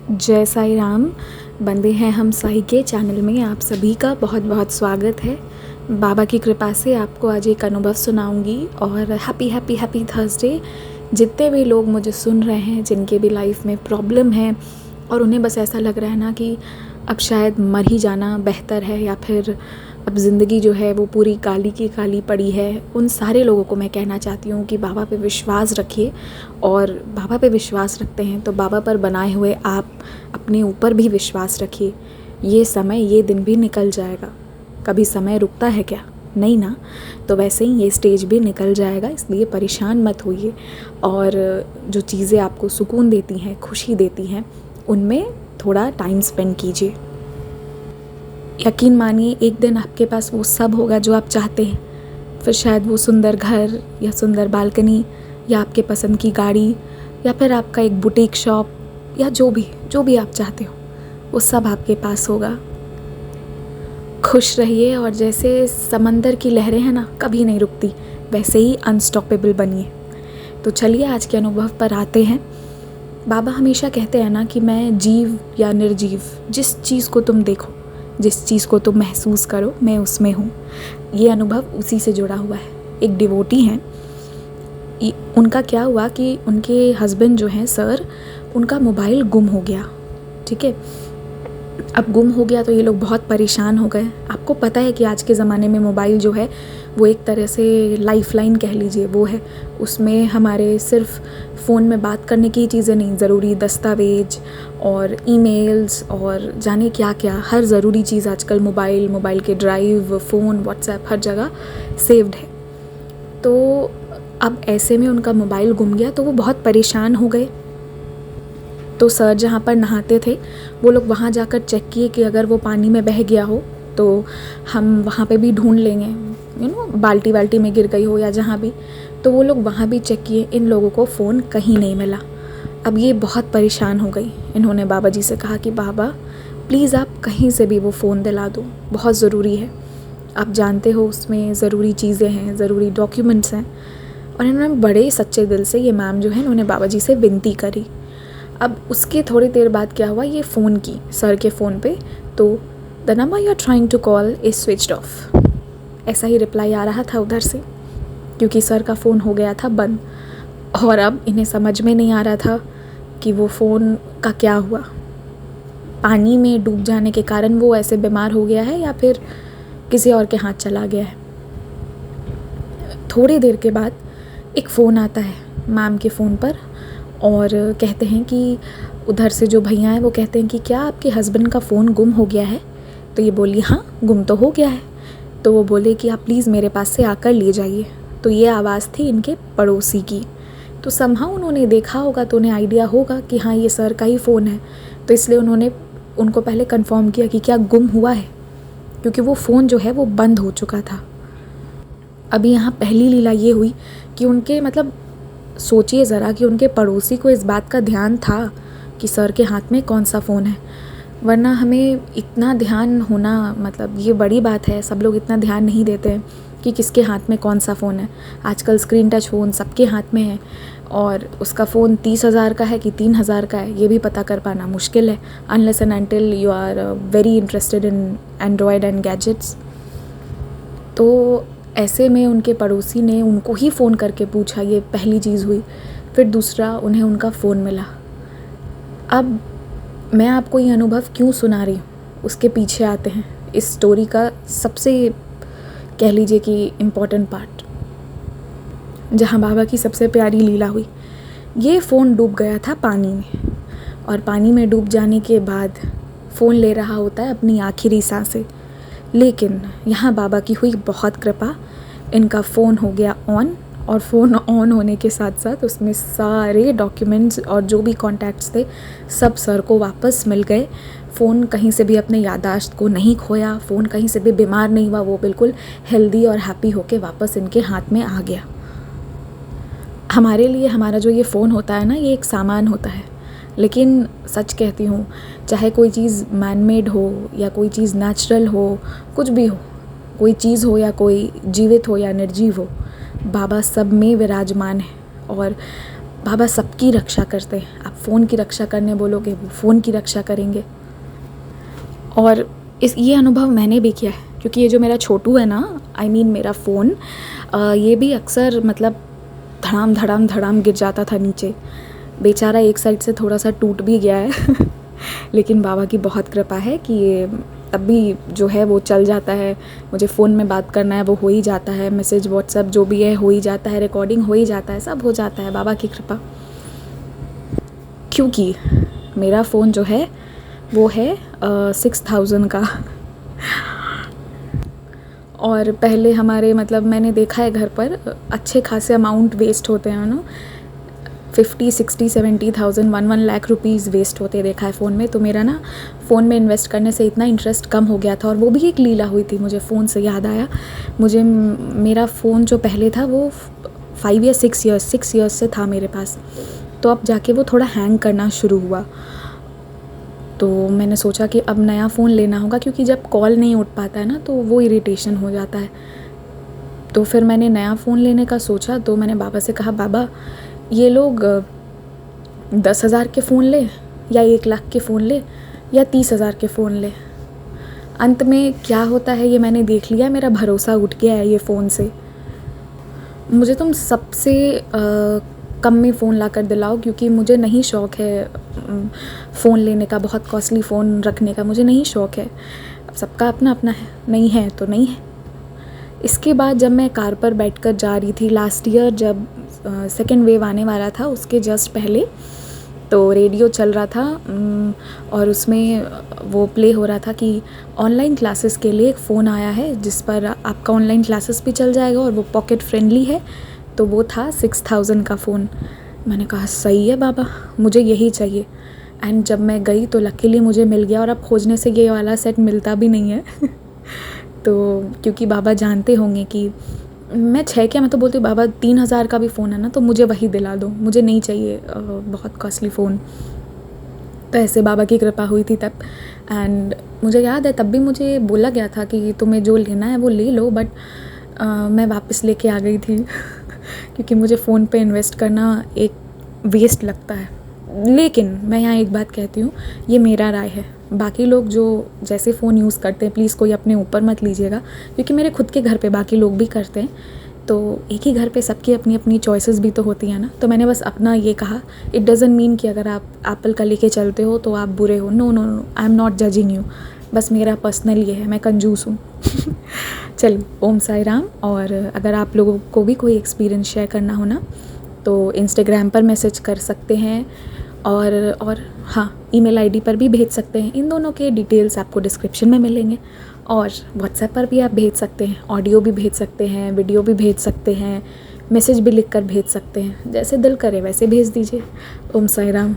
जय साईं राम। बंदे हैं हम साईं के चैनल में आप सभी का बहुत बहुत स्वागत है। बाबा की कृपा से आपको आज एक अनुभव सुनाऊंगी और हैप्पी हैप्पी हैप्पी थर्सडे। जितने भी लोग मुझे सुन रहे हैं, जिनके भी लाइफ में प्रॉब्लम है और उन्हें बस ऐसा लग रहा है ना कि अब शायद मर ही जाना बेहतर है या फिर अब ज़िंदगी जो है वो पूरी काली की काली पड़ी है, उन सारे लोगों को मैं कहना चाहती हूँ कि बाबा पे विश्वास रखिए। और बाबा पे विश्वास रखते हैं तो बाबा पर बनाए हुए आप अपने ऊपर भी विश्वास रखिए। ये समय, ये दिन भी निकल जाएगा। कभी समय रुकता है क्या? नहीं ना। तो वैसे ही ये स्टेज भी निकल जाएगा, इसलिए परेशान मत होइए। और जो चीज़ें आपको सुकून देती हैं, खुशी देती हैं, उनमें थोड़ा टाइम स्पेंड कीजिए। यकीन मानिए एक दिन आपके पास वो सब होगा जो आप चाहते हैं। फिर शायद वो सुंदर घर या सुंदर बालकनी या आपके पसंद की गाड़ी या फिर आपका एक बुटीक शॉप या जो भी आप चाहते हो, वो सब आपके पास होगा। खुश रहिए और जैसे समंदर की लहरें हैं ना, कभी नहीं रुकती, वैसे ही अनस्टॉपेबल बनिए। तो चलिए आज के अनुभव पर आते हैं। बाबा हमेशा कहते हैं ना कि मैं जीव या निर्जीव, जिस चीज़ को तुम देखो, जिस चीज़ को तुम महसूस करो, मैं उसमें हूँ। ये अनुभव उसी से जुड़ा हुआ है। एक डिवोटी हैं, उनका क्या हुआ कि उनके हस्बैंड जो हैं सर, उनका मोबाइल गुम हो गया। ठीक है, अब गुम हो गया तो ये लोग बहुत परेशान हो गए। आपको पता है कि आज के ज़माने में मोबाइल जो है वो एक तरह से लाइफलाइन कह लीजिए, वो है। उसमें हमारे सिर्फ फ़ोन में बात करने की चीज़ें नहीं, ज़रूरी दस्तावेज और ईमेल्स और जाने क्या क्या, हर ज़रूरी चीज़ आजकल मोबाइल के ड्राइव, फ़ोन, व्हाट्सएप, हर जगह सेव्ड है। तो अब ऐसे में उनका मोबाइल गुम गया तो वो बहुत परेशान हो गए। तो सर जहाँ पर नहाते थे, वो लोग वहाँ जाकर चेक किए कि अगर वो पानी में बह गया हो तो हम वहाँ पे भी ढूंढ लेंगे, बाल्टी वाल्टी में गिर गई हो या जहाँ भी। तो वो लोग वहाँ भी चेक किए, इन लोगों को फ़ोन कहीं नहीं मिला। अब ये बहुत परेशान हो गई। इन्होंने बाबा जी से कहा कि बाबा प्लीज़ आप कहीं से भी वो फ़ोन दिला दो, बहुत ज़रूरी है। आप जानते हो उसमें ज़रूरी चीज़ें हैं, ज़रूरी डॉक्यूमेंट्स हैं। और इन्होंने बड़े सच्चे दिल से, ये मैम जो है, इन्होंने बाबा जी से विनती करी। अब उसके थोड़ी देर बाद क्या हुआ, ये फ़ोन की सर के फ़ोन पे, तो the number you are trying to call is switched off, ऐसा ही रिप्लाई आ रहा था उधर से, क्योंकि सर का फ़ोन हो गया था बंद। और अब इन्हें समझ में नहीं आ रहा था कि वो फ़ोन का क्या हुआ। पानी में डूब जाने के कारण वो ऐसे बीमार हो गया है या फिर किसी और के हाथ चला गया है। थोड़ी देर के बाद एक फ़ोन आता है मैम के फ़ोन पर और कहते हैं कि उधर से जो भैया हैं वो कहते हैं कि क्या आपके हस्बैंड का फ़ोन गुम हो गया है? तो ये बोली हाँ, गुम तो हो गया है। तो वो बोले कि आप प्लीज़ मेरे पास से आकर ले जाइए। तो ये आवाज़ थी इनके पड़ोसी की। तो समहाउ उन्होंने देखा होगा तो उन्हें आइडिया होगा कि हाँ ये सर का ही फ़ोन है। तो इसलिए उन्होंने उनको पहले कंफर्म किया कि क्या गुम हुआ है, क्योंकि वो फ़ोन जो है वो बंद हो चुका था। अभी यहाँ पहली लीला ये हुई कि उनके सोचिए ज़रा कि उनके पड़ोसी को इस बात का ध्यान था कि सर के हाथ में कौन सा फ़ोन है। वरना हमें इतना ध्यान होना ये बड़ी बात है। सब लोग इतना ध्यान नहीं देते हैं कि किसके हाथ में कौन सा फ़ोन है। आजकल स्क्रीन टच फ़ोन सबके हाथ में है और उसका फ़ोन 30,000 का है कि 3,000 का है, ये भी पता कर पाना मुश्किल है, unless and until you are very interested in android and gadgets. तो ऐसे में उनके पड़ोसी ने उनको ही फ़ोन करके पूछा, ये पहली चीज़ हुई। फिर दूसरा, उन्हें उनका फ़ोन मिला। अब मैं आपको ये अनुभव क्यों सुना रही हूँ, उसके पीछे आते हैं इस स्टोरी का सबसे, कह लीजिए कि इम्पॉर्टेंट पार्ट, जहाँ बाबा की सबसे प्यारी लीला हुई। ये फ़ोन डूब गया था पानी में, और पानी में डूब जाने के बाद फ़ोन ले रहा होता है अपनी आखिरी सांसें। लेकिन यहाँ बाबा की हुई बहुत कृपा, इनका फ़ोन हो गया ऑन, और फ़ोन ऑन होने के साथ साथ उसमें सारे डॉक्यूमेंट्स और जो भी कॉन्टैक्ट्स थे सब सर को वापस मिल गए। फ़ोन कहीं से भी अपने याददाश्त को नहीं खोया, फ़ोन कहीं से भी बीमार नहीं हुआ, वो बिल्कुल हेल्दी और हैप्पी होके वापस इनके हाथ में आ गया। हमारे लिए हमारा जो ये फ़ोन होता है ना, ये एक सामान होता है, लेकिन सच कहती हूँ, चाहे कोई चीज़ मैनमेड हो या कोई चीज़ नेचुरल हो, कुछ भी हो, कोई चीज़ हो या कोई जीवित हो या निर्जीव हो, बाबा सब में विराजमान है। और बाबा सबकी रक्षा करते हैं। आप फ़ोन की रक्षा करने बोलोगे, वो फ़ोन की रक्षा करेंगे। और ये अनुभव मैंने भी किया है, क्योंकि ये जो मेरा छोटू है ना, मेरा फ़ोन, ये भी अक्सर मतलब धड़ाम धड़ाम धड़ाम गिर जाता था नीचे। बेचारा एक साइड से थोड़ा सा टूट भी गया है लेकिन बाबा की बहुत कृपा है कि ये तब भी जो है वो चल जाता है। मुझे फ़ोन में बात करना है वो हो ही जाता है, मैसेज व्हाट्सएप जो भी है हो ही जाता है, रिकॉर्डिंग हो ही जाता है, सब हो जाता है, बाबा की कृपा। क्योंकि मेरा फ़ोन जो है वो है 6000 का और पहले हमारे मतलब मैंने देखा है घर पर अच्छे खासे अमाउंट वेस्ट होते हैं ना, 50, 60, 70,000, 1 लाख रुपीज़ वेस्ट होते देखा है फ़ोन में। तो मेरा ना फ़ोन में इन्वेस्ट करने से इतना इंटरेस्ट कम हो गया था, और वो भी एक लीला हुई थी। मुझे फ़ोन से याद आया, मुझे मेरा फ़ोन जो पहले था वो 5 या 6 ईयर्स से था मेरे पास। तो अब जाके वो थोड़ा हैंग करना शुरू हुआ, तो मैंने सोचा कि अब नया फ़ोन लेना होगा, क्योंकि जब कॉल नहीं उठ पाता है ना तो वो इरिटेशन हो जाता है। तो फिर मैंने नया फ़ोन लेने का सोचा, तो मैंने बाबा से कहा, बाबा ये लोग 10,000 के फ़ोन ले या 1 लाख के फ़ोन ले या 30,000 के फ़ोन ले, अंत में क्या होता है ये मैंने देख लिया। मेरा भरोसा उठ गया है ये फ़ोन से। मुझे तुम सबसे कम में फ़ोन ला कर दिलाओ, क्योंकि मुझे नहीं शौक़ है फ़ोन लेने का, बहुत कॉस्टली फ़ोन रखने का मुझे नहीं शौक़ है। अब सबका अपना अपना है, नहीं है तो नहीं है। इसके बाद जब मैं कार पर बैठकर जा रही थी लास्ट ईयर, जब सेकेंड वेव आने वाला था उसके जस्ट पहले, तो रेडियो चल रहा था और उसमें वो प्ले हो रहा था कि ऑनलाइन क्लासेस के लिए एक फ़ोन आया है जिस पर आपका ऑनलाइन क्लासेस भी चल जाएगा और वो पॉकेट फ्रेंडली है। तो वो था 6000 का फ़ोन। मैंने कहा सही है बाबा, मुझे यही चाहिए। एंड जब मैं गई तो लकीली मुझे मिल गया, और अब खोजने से ये वाला सेट मिलता भी नहीं है तो क्योंकि बाबा जानते होंगे कि मैं मैं तो बोलती हूँ बाबा 3000 का भी फ़ोन है ना तो मुझे वही दिला दो, मुझे नहीं चाहिए बहुत कॉस्टली फ़ोन। तो ऐसे बाबा की कृपा हुई थी तब। एंड मुझे याद है तब भी मुझे बोला गया था कि तुम्हें जो लेना है वो ले लो, बट मैं वापस लेके आ गई थी क्योंकि मुझे फ़ोन पे इन्वेस्ट करना एक वेस्ट लगता है। लेकिन मैं यहाँ एक बात कहती हूँ, ये मेरा राय है, बाकी लोग जो जैसे फ़ोन यूज़ करते हैं प्लीज़ कोई अपने ऊपर मत लीजिएगा, क्योंकि मेरे खुद के घर पे बाकी लोग भी करते हैं, तो एक ही घर पे सबकी अपनी अपनी चॉइसेस भी तो होती हैं ना। तो मैंने बस अपना ये कहा, इट डज़न्ट मीन कि अगर आप एप्पल का लेके चलते हो तो आप बुरे हो, no no no, I am not judging you, बस मेरा पर्सनल ये है, मैं कंजूस हूँ चलिए, ओम साई राम। और अगर आप लोगों को भी कोई एक्सपीरियंस शेयर करना हो ना तो इंस्टाग्राम पर मैसेज कर सकते हैं, और हाँ, ईमेल आईडी पर भी भेज सकते हैं। इन दोनों के डिटेल्स आपको डिस्क्रिप्शन में मिलेंगे। और व्हाट्सएप पर भी आप भेज सकते हैं, ऑडियो भी भेज सकते हैं, वीडियो भी भेज सकते हैं, मैसेज भी लिख कर भेज सकते हैं, जैसे दिल करे वैसे भेज दीजिए। ओम साई राम।